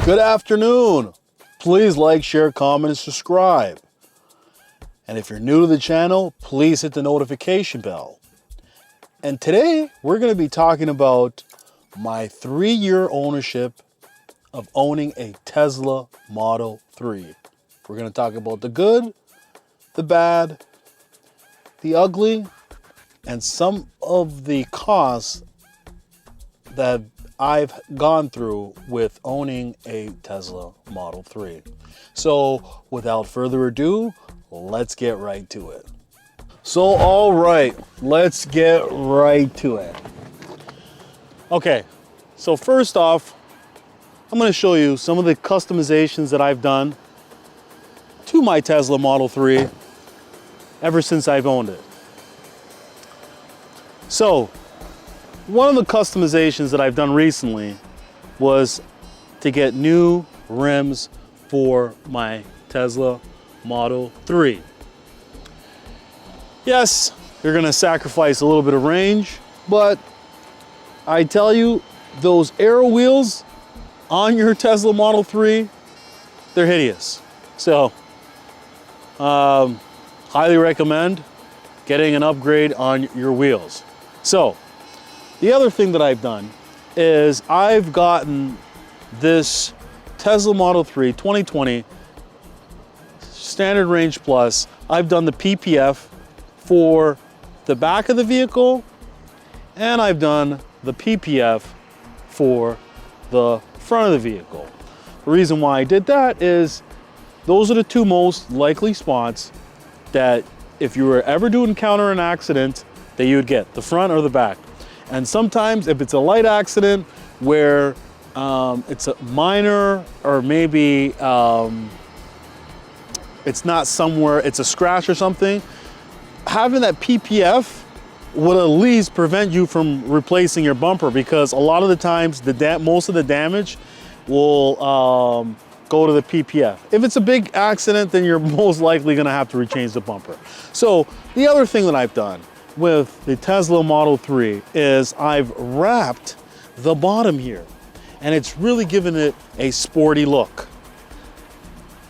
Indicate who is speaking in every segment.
Speaker 1: Good afternoon. Please like, share, comment, and subscribe. And if you're new to the channel, please hit the notification bell. And today we're going to be talking about my 3-year ownership of owning a Tesla Model 3. We're going to talk about the good, the bad, the ugly, and some of the costs that I've gone through with owning a Tesla Model 3. So without further ado, let's get right to it. So all right, let's get right to it. Okay, so first off, I'm going to show you some of the customizations that I've done to my Tesla Model 3 ever since I've owned it. So one of the customizations that I've done recently was to get new rims for my Tesla Model 3. Yes, you're gonna sacrifice a little bit of range, but I tell you, those aero wheels on your Tesla Model 3, they're hideous. So, highly recommend getting an upgrade on your wheels. So, the other thing that I've done is I've gotten this Tesla Model 3 2020 Standard Range Plus. I've done the PPF for the back of the vehicle, and I've done the PPF for the front of the vehicle. The reason why I did that is those are the two most likely spots that if you were ever to encounter an accident that you would get, the front or the back. And sometimes if it's a light accident where it's a minor, or maybe it's not somewhere, it's a scratch or something, having that PPF would at least prevent you from replacing your bumper, because a lot of the times most of the damage will go to the PPF. If it's a big accident, then you're most likely gonna have to rechange the bumper. So the other thing that I've done with the Tesla Model 3 is I've wrapped the bottom here, and it's really given it a sporty look.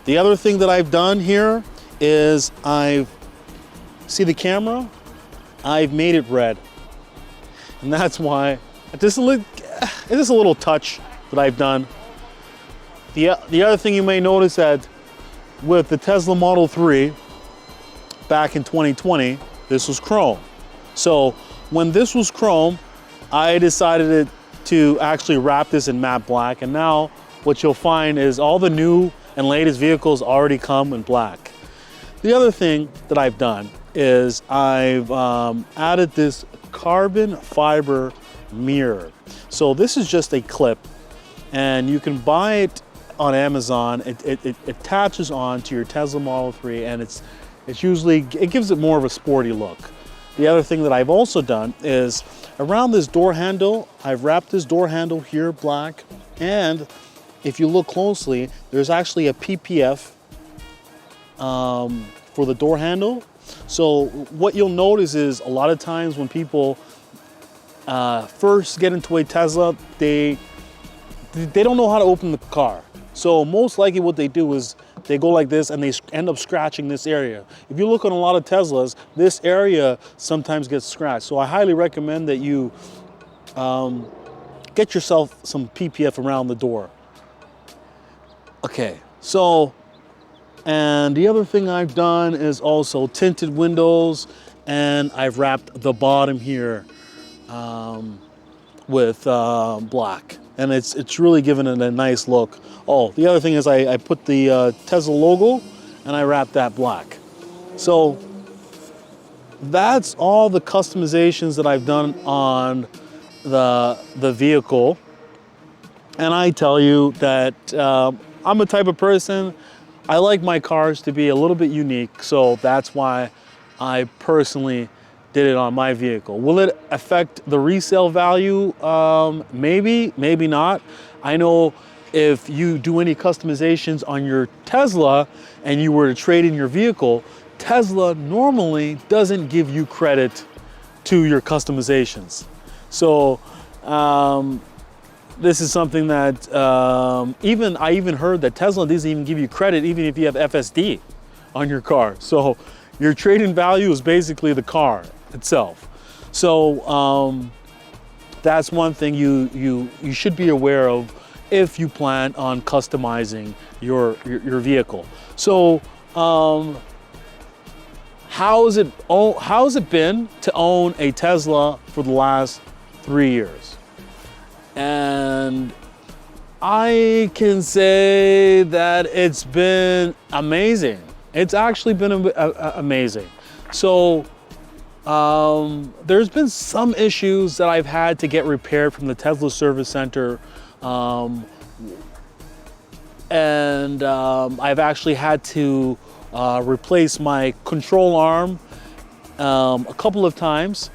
Speaker 1: The other thing that I've done here is see the camera? I've made it red. And that's why, it's just a little touch that I've done. The other thing you may notice that with the Tesla Model 3 back in 2020, this was chrome. So when this was chrome, I decided to actually wrap this in matte black, and now what you'll find is all the new and latest vehicles already come in black. The other thing that I've done is I've added this carbon fiber mirror. So this is just a clip, and you can buy it on Amazon. It attaches on to your Tesla Model 3, and it gives it more of a sporty look. The other thing that I've also done is around this door handle, I've wrapped this door handle here black, and if you look closely, there's actually a PPF for the door handle. So what you'll notice is a lot of times when people first get into a Tesla, they don't know how to open the car. So most likely what they do is they go like this and they end up scratching this area. If you look on a lot of Teslas, this area sometimes gets scratched. So I highly recommend that you get yourself some PPF around the door. Okay, so, and the other thing I've done is also tinted windows, and I've wrapped the bottom here with black. And it's really given it a nice look. Oh, the other thing is I put the Tesla logo and I wrapped that black. So that's all the customizations that I've done on the vehicle. And I tell you that I'm a type of person, I like my cars to be a little bit unique. So that's why I personally did it on my vehicle. Will it affect the resale value? Maybe, maybe not. I know if you do any customizations on your Tesla and you were to trade in your vehicle, Tesla normally doesn't give you credit to your customizations. So this is something that I even heard that Tesla doesn't even give you credit even if you have FSD on your car. So your trade-in value is basically the car itself. So that's one thing you should be aware of if you plan on customizing your vehicle. So how's it been to own a Tesla for the last 3 years? And I can say that it's been amazing. It's actually been amazing. So there's been some issues that I've had to get repaired from the Tesla service center. I've actually had to replace my control arm a couple of times.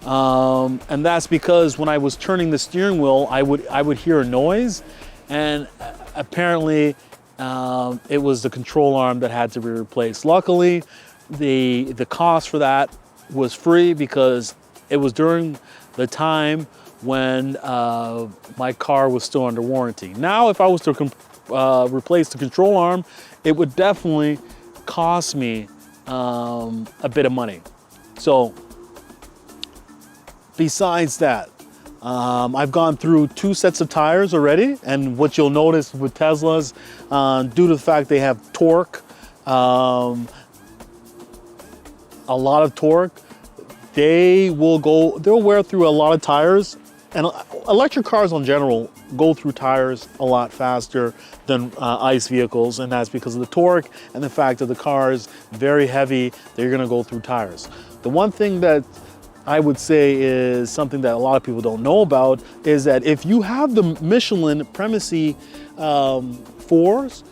Speaker 1: And that's because when I was turning the steering wheel, I would hear a noise, and apparently it was the control arm that had to be replaced. Luckily, the cost for that was free because it was during the time when my car was still under warranty. Now, if I was to replace the control arm, it would definitely cost me a bit of money. So besides that, I've gone through 2 sets of tires already, and what you'll notice with Teslas, due to the fact they have torque, a lot of torque, they'll wear through a lot of tires, and electric cars in general go through tires a lot faster than ICE vehicles, and that's because of the torque and the fact that the car is very heavy. They're gonna go through tires. The one thing that I would say is something that a lot of people don't know about is that if you have the Michelin Primacy 4s,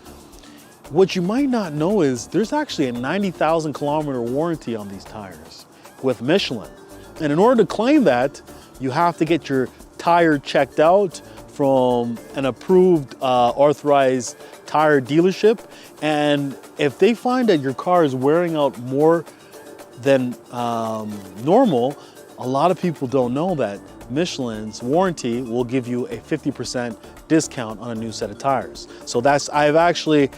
Speaker 1: what you might not know is there's actually a 90,000 kilometer warranty on these tires with Michelin. And in order to claim that, you have to get your tire checked out from an approved authorized tire dealership. And if they find that your car is wearing out more than normal, a lot of people don't know that Michelin's warranty will give you a 50% discount on a new set of tires. So I've actually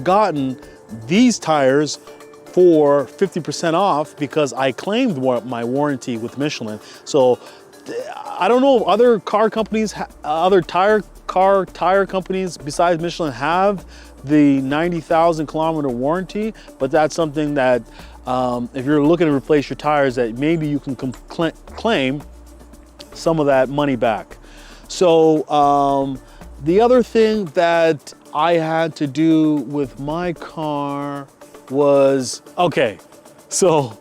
Speaker 1: gotten these tires for 50% off because I claimed my warranty with Michelin. So I don't know if other car companies, other tire companies besides Michelin have the 90,000 kilometer warranty, but that's something that if you're looking to replace your tires, that maybe you can claim some of that money back. So the other thing that I had to do with my car was, okay, so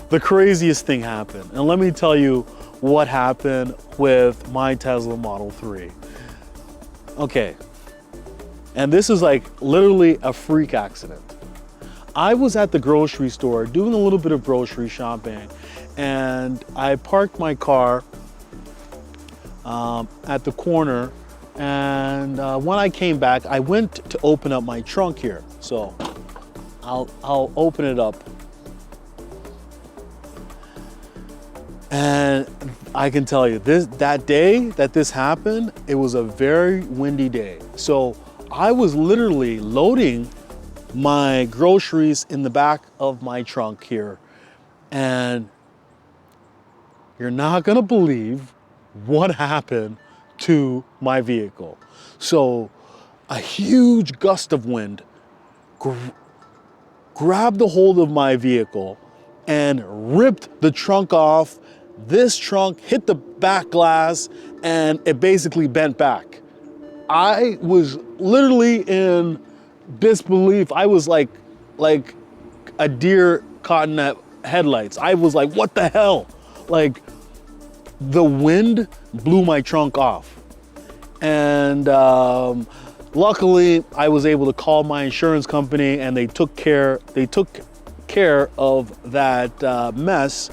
Speaker 1: the craziest thing happened. And let me tell you what happened with my Tesla Model 3. Okay, and this is like literally a freak accident. I was at the grocery store doing a little bit of grocery shopping, and I parked my car at the corner, and when I came back, I went to open up my trunk here. So I'll open it up. And I can tell you, that day that this happened, it was a very windy day. So I was literally loading my groceries in the back of my trunk here. And you're not gonna believe what happened to my vehicle. So a huge gust of wind grabbed a hold of my vehicle and ripped the trunk off. This trunk hit the back glass and it basically bent back. I was literally in disbelief. I was like a deer caught in headlights. I was like, what the hell? Like, the wind blew my trunk off. And luckily I was able to call my insurance company, and they took care of that mess.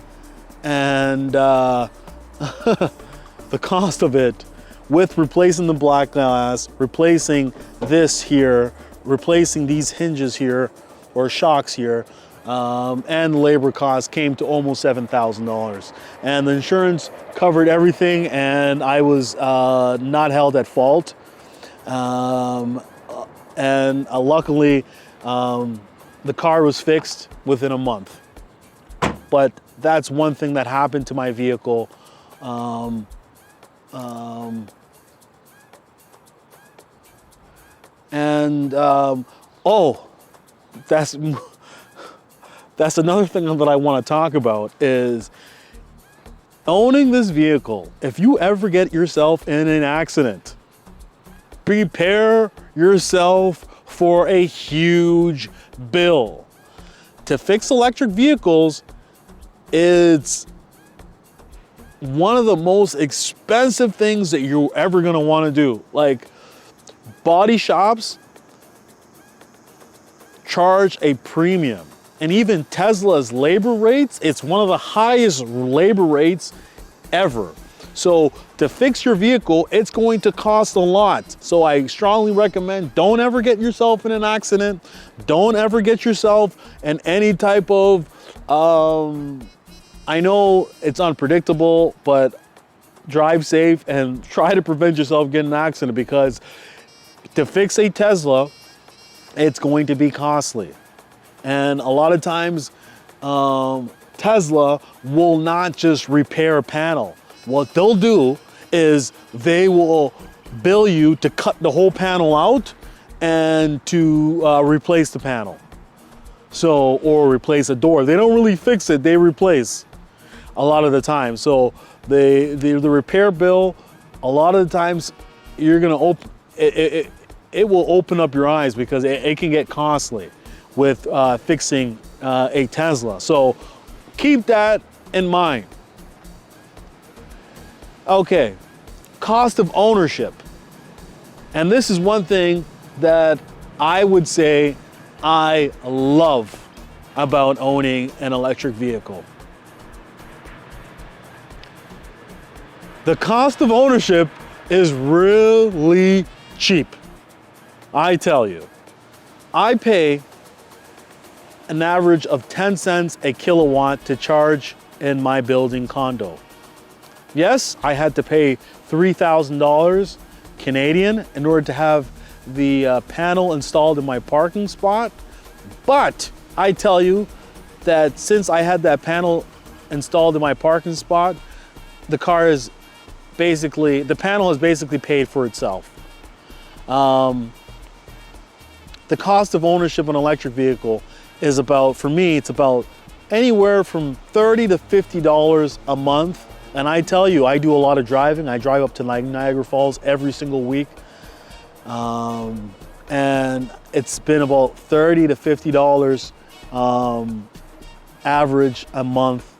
Speaker 1: And the cost of it, with replacing the black glass, replacing this here, replacing these hinges here or shocks here, and the labor cost came to almost $7,000. And the insurance covered everything, and I was not held at fault. And luckily, the car was fixed within a month. But that's one thing that happened to my vehicle. Oh, that's another thing that I want to talk about is owning this vehicle. If you ever get yourself in an accident, prepare yourself for a huge bill. To fix electric vehicles, it's one of the most expensive things that you're ever gonna wanna do. Like, body shops charge a premium. And even Tesla's labor rates, it's one of the highest labor rates ever. So to fix your vehicle, it's going to cost a lot. So I strongly recommend don't ever get yourself in an accident. Don't ever get yourself in any type of, I know it's unpredictable, but drive safe and try to prevent yourself getting an accident, because to fix a Tesla, it's going to be costly. And a lot of times, Tesla will not just repair a panel. What they'll do is they will bill you to cut the whole panel out and to replace the panel. So, or replace a door. They don't really fix it, they replace a lot of the time. So the repair bill, a lot of the times you're gonna open, it will open up your eyes, because it can get costly with fixing a Tesla. So keep that in mind. Okay, cost of ownership. And this is one thing that I would say I love about owning an electric vehicle. The cost of ownership is really cheap. I tell you, I pay an average of 10 cents a kilowatt to charge in my building condo. Yes, I had to pay $3,000 Canadian in order to have the panel installed in my parking spot. But I tell you that since I had that panel installed in my parking spot, the panel has basically paid for itself. The cost of ownership of an electric vehicle is about, for me, it's about anywhere from $30 to $50 a month. And I tell you, I do a lot of driving. I drive up to Niagara Falls every single week. And it's been about $30 to $50 average a month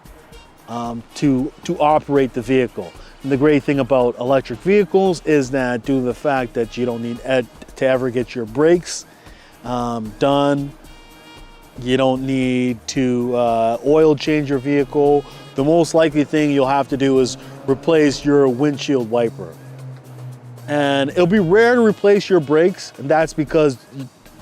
Speaker 1: to operate the vehicle. And the great thing about electric vehicles is that, due to the fact that you don't need to ever get your brakes done, you don't need to oil change your vehicle. The most likely thing you'll have to do is replace your windshield wiper. And it'll be rare to replace your brakes, and that's because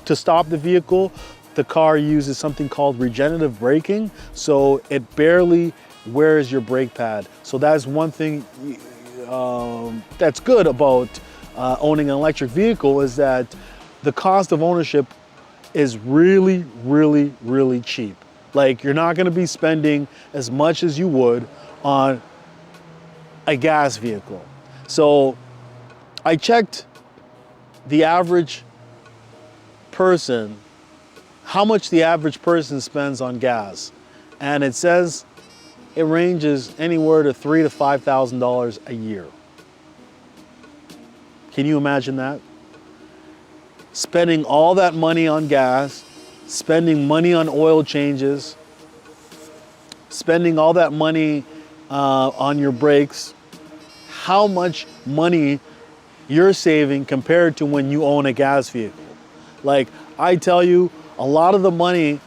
Speaker 1: to stop the vehicle, the car uses something called regenerative braking, so it barely wears your brake pad. So that's one thing that's good about owning an electric vehicle, is that the cost of ownership is really, really, really cheap. Like, you're not gonna be spending as much as you would on a gas vehicle. So I checked the average person, how much the average person spends on gas. And it says it ranges anywhere to $3,000 to $5,000 a year. Can you imagine that? Spending all that money on gas, spending money on oil changes, spending all that money on your brakes, how much money you're saving compared to when you own a gas vehicle. Like, I tell you, a lot of the money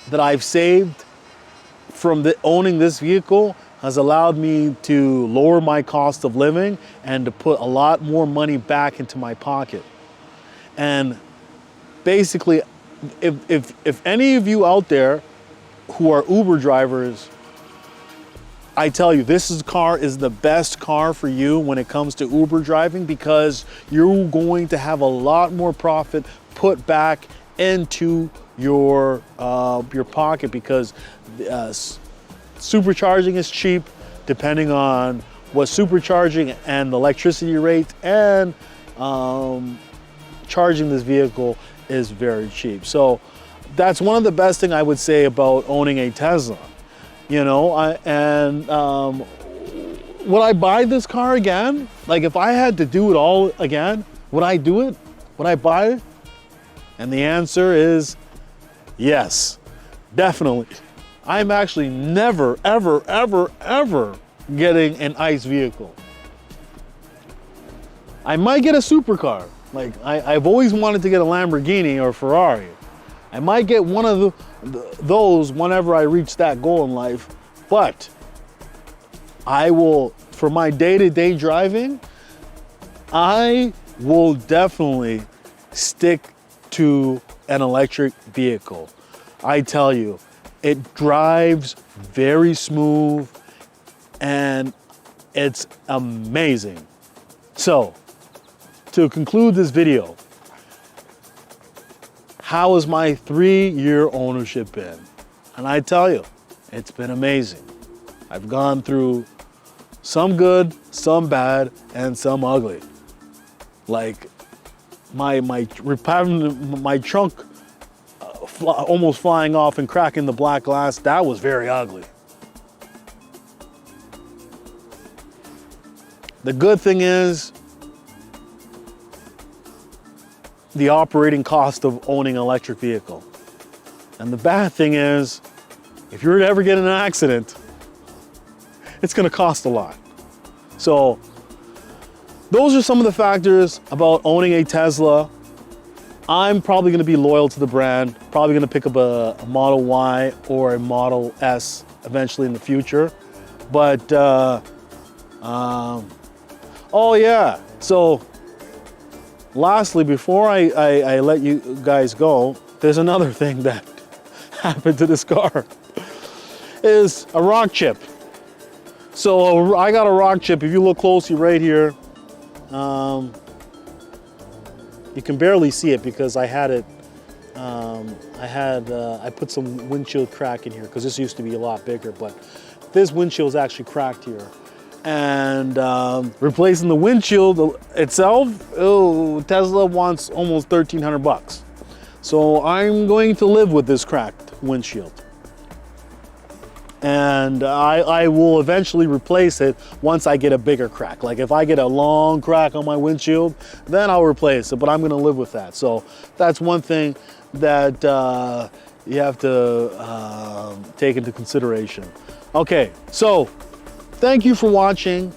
Speaker 1: that I've saved from owning this vehicle has allowed me to lower my cost of living and to put a lot more money back into my pocket. And basically, if any of you out there who are Uber drivers, I tell you, car is the best car for you when it comes to Uber driving, because you're going to have a lot more profit put back into your pocket, because supercharging is cheap, depending on what supercharging and the electricity rate, and charging this vehicle is very cheap. So that's one of the best thing I would say about owning a Tesla. You know, would I buy this car again? Like, if I had to do it all again, would I do it? Would I buy it? And the answer is yes, definitely. I'm actually never, ever, ever, ever getting an ICE vehicle. I might get a supercar. Like, I've always wanted to get a Lamborghini or Ferrari. I might get one of those whenever I reach that goal in life, but I will, for my day-to-day driving, I will definitely stick to an electric vehicle. I tell you, it drives very smooth and it's amazing. So, to conclude this video, how has my 3-year ownership been? And I tell you, it's been amazing. I've gone through some good, some bad, and some ugly. Like my trunk almost flying off and cracking the black glass, that was very ugly. The good thing is, the operating cost of owning an electric vehicle. And the bad thing is, if you're to ever get in an accident, it's gonna cost a lot. So those are some of the factors about owning a Tesla. I'm probably gonna be loyal to the brand, probably gonna pick up a Model Y or a Model S eventually in the future. But, oh yeah, so lastly, before I let you guys go, there's another thing that happened to this car, is a rock chip. So I got a rock chip. If you look closely right here, you can barely see it because I had it, I put some windshield crack in here because this used to be a lot bigger, but this windshield is actually cracked here. And replacing the windshield itself, Tesla wants almost 1,300 bucks. So I'm going to live with this cracked windshield. And I will eventually replace it once I get a bigger crack. Like if I get a long crack on my windshield, then I'll replace it, but I'm gonna live with that. So that's one thing that you have to take into consideration. Okay, so thank you for watching.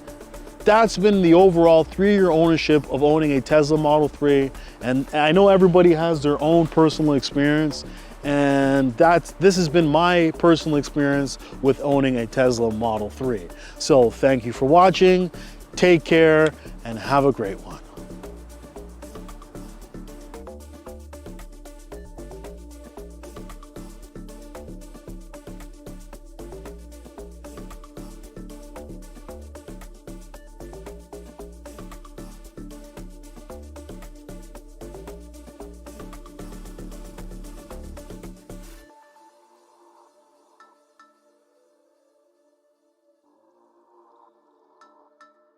Speaker 1: That's been the overall 3-year ownership of owning a Tesla Model 3. And I know everybody has their own personal experience, and this has been my personal experience with owning a Tesla Model 3. So thank you for watching, take care, and have a great one.